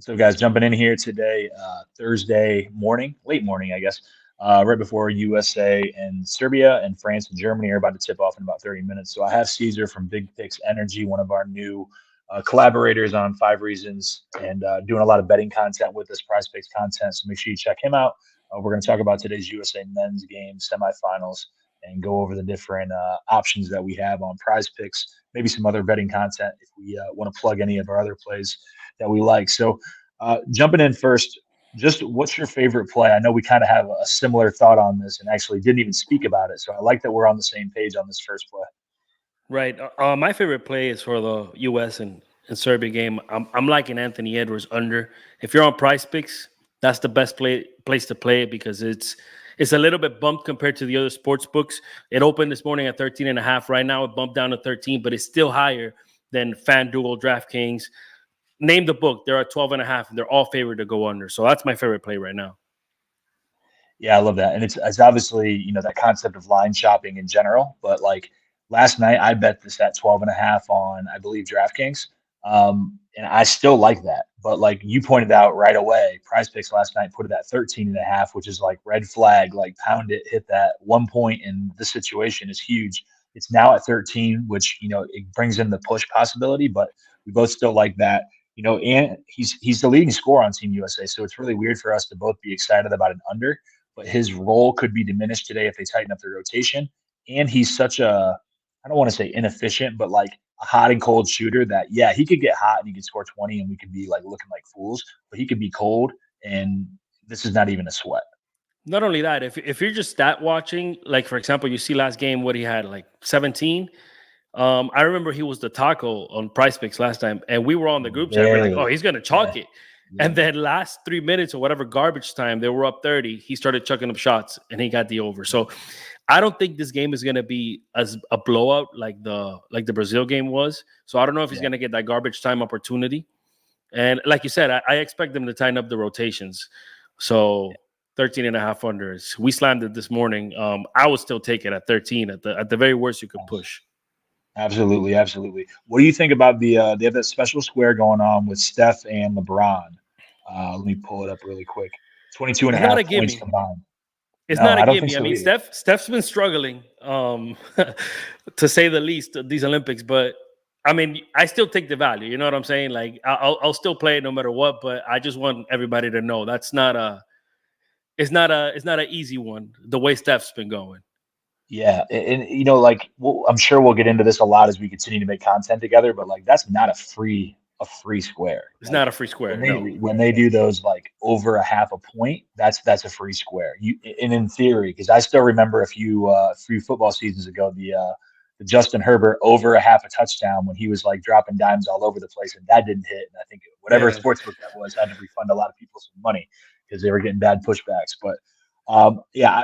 So, guys, jumping in here today, Thursday morning, late morning, I guess, right before USA and Serbia and France and Germany are about to tip off in about 30 minutes. So, I have Caesar from Big Picks Energy, one of our new collaborators on Five Reasons, and doing a lot of betting content with this Prize Picks content. So, make sure you check him out. We're going to talk about today's USA men's game, semifinals, and go over the different options that we have on Prize Picks, maybe some other betting content if we want to plug any of our other plays that we like. So, jumping in first, just what's your favorite play? I know we kind of have a similar thought on this and actually didn't even speak about it. So I like that we're on the same page on this first play. Right. My favorite play is for the U.S. and Serbia game. I'm liking Anthony Edwards under. If you're on Price Picks, that's the best place to play it because it's a little bit bumped compared to the other sports books. It opened this morning at 13.5. Right now it bumped down to 13, but it's still higher than FanDuel, DraftKings. Name the book. They're at 12.5, and they're all favored to go under. So that's my favorite play right now. Yeah, I love that. And it's obviously, that concept of line shopping in general. But like last night, I bet this at 12.5 on, I believe, DraftKings. And I still like that. But like you pointed out right away, Prize Picks last night put it at 13.5, which is like red flag, like pound it, hit that 1 point. And the situation is huge. It's now at 13, which, it brings in the push possibility, but we both still like that. And he's the leading scorer on Team USA. So it's really weird for us to both be excited about an under, but his role could be diminished today if they tighten up their rotation. And he's such I don't want to say inefficient, but like a hot and cold shooter that, yeah, he could get hot and he could score 20 and we could be like looking like fools, but he could be cold and this is not even a sweat. Not only that, if you're just stat watching, like for example, you see last game what he had, like 17. I remember he was the taco on Price Picks last time, and we were on the group chat. We're like, "Oh, Really? he's gonna Yeah. chalk it." Yeah. And then last 3 minutes or whatever garbage time, they were up 30. He started chucking up shots, and he got the over. So I don't think this game is gonna be as a blowout like the Brazil game was. So I don't know if he's Yeah. gonna get that garbage time opportunity. And like you said, I expect them to tighten up the rotations. So 13.5 unders. We slammed it this morning. I would still take it at 13. At the very worst, you could push. Absolutely, absolutely. What do you think about they have that special square going on with Steph and LeBron? Let me pull it up really quick. 22 and a It's not a half points gimme. combined. It's No, not a I don't think gimme. I so mean, either. Steph's been struggling, to say the least, these Olympics. But I mean, I still take the value. You know what I'm saying? Like, I'll still play it no matter what. But I just want everybody to know that's not a. It's not an easy one. The way Steph's been going. Yeah, and like I'm sure we'll get into this a lot as we continue to make content together, but like that's not a free square. It's Like not a free when square. they No. when they do those like over a half a point, that's a free square. And in theory, because I still remember a few football seasons ago the Justin Herbert over a half a touchdown when he was like dropping dimes all over the place and that didn't hit. And I think whatever Yeah. sportsbook that was had to refund a lot of people some money because they were getting bad pushbacks. But yeah,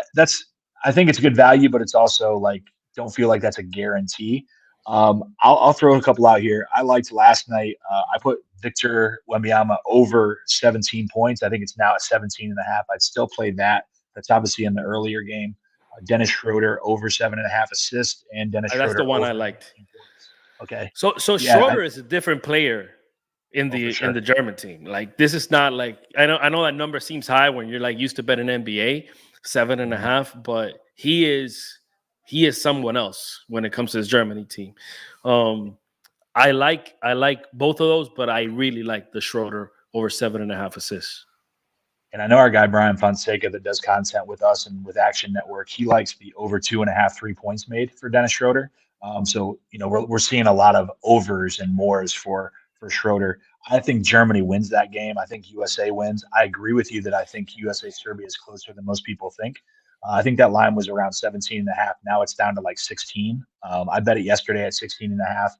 I think it's good value, but it's also like don't feel like that's a guarantee. I'll throw a couple out here. I liked last night. I put Victor Wembanyama over 17 points. I think it's now at 17 and a half. I'd still play that. That's obviously in the earlier game. Dennis Schroeder over 7.5 assists and Dennis That's the Schroeder one I over liked. 19 points. Okay. So Yeah. Schroeder is a different player in Oh, for the sure. German team. Like this is not like I know that number seems high when you're like used to bet an NBA seven and a Mhm. half, but he is someone else when it comes to his Germany team. Um, I like both of those, but I really like the Schroeder over 7.5 assists. And I know our guy Brian Fonseca that does content with us and with Action Network. He likes the over 2.5 3 points made for Dennis Schroeder. So we're seeing a lot of overs and mores for Schroeder. I think Germany wins that game. I think USA wins. I agree with you that I think USA Serbia is closer than most people think. I think that line was around 17 and a half. Now it's down to like 16. I bet it yesterday at 16 and a half.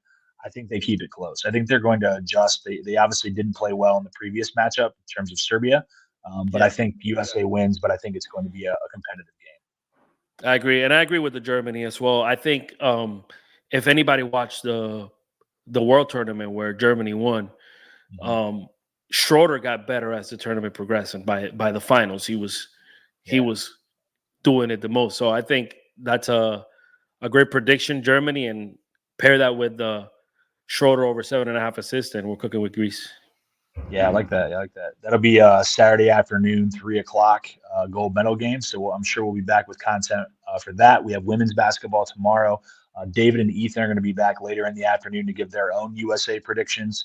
I think they keep it close. I think they're going to adjust. They obviously didn't play well in the previous matchup in terms of Serbia. But I Yeah, think USA wins, but I think it's going to be a competitive game. I agree, and I agree with the Germany as well. I think if anybody watched the World Tournament where Germany won, Mhm. um, Schroeder got better as the tournament progressed, and by the finals, he Yeah. was doing it the most. So I think that's a great prediction, Germany, and pair that with the Schroeder over 7.5 assists, and we're cooking with grease. Yeah, I like that. I like that. That'll be Saturday afternoon, 3 o'clock, gold medal game. So I'm sure we'll be back with content for that. We have women's basketball tomorrow. David and Ethan are going to be back later in the afternoon to give their own USA predictions.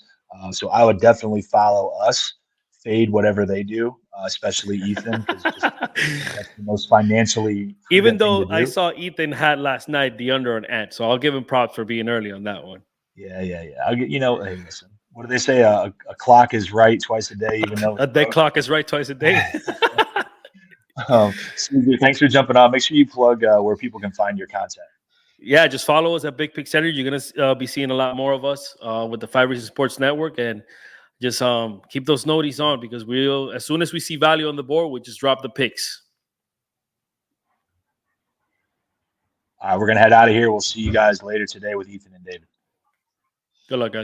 So I would definitely follow us, fade whatever they do, especially Ethan, because just that's the most financially Even prudent thing to though I do. saw Ethan had last night the under on Ant, so I'll give him props for being early on that one. Yeah, yeah, yeah. I'll get, hey, listen, what do they say? A clock is right twice a day, even though it's A dead broke. clock is right twice a day. Caesar, thanks for jumping on. Make sure you plug where people can find your content. Yeah, just follow us at Big Pick Center. You're gonna be seeing a lot more of us with the Five Reasons Sports Network, and just keep those noties on because we'll as soon as we see value on the board, we just drop the picks. We're going to head out of here. We'll see you guys later today with Ethan and David. Good luck, guys.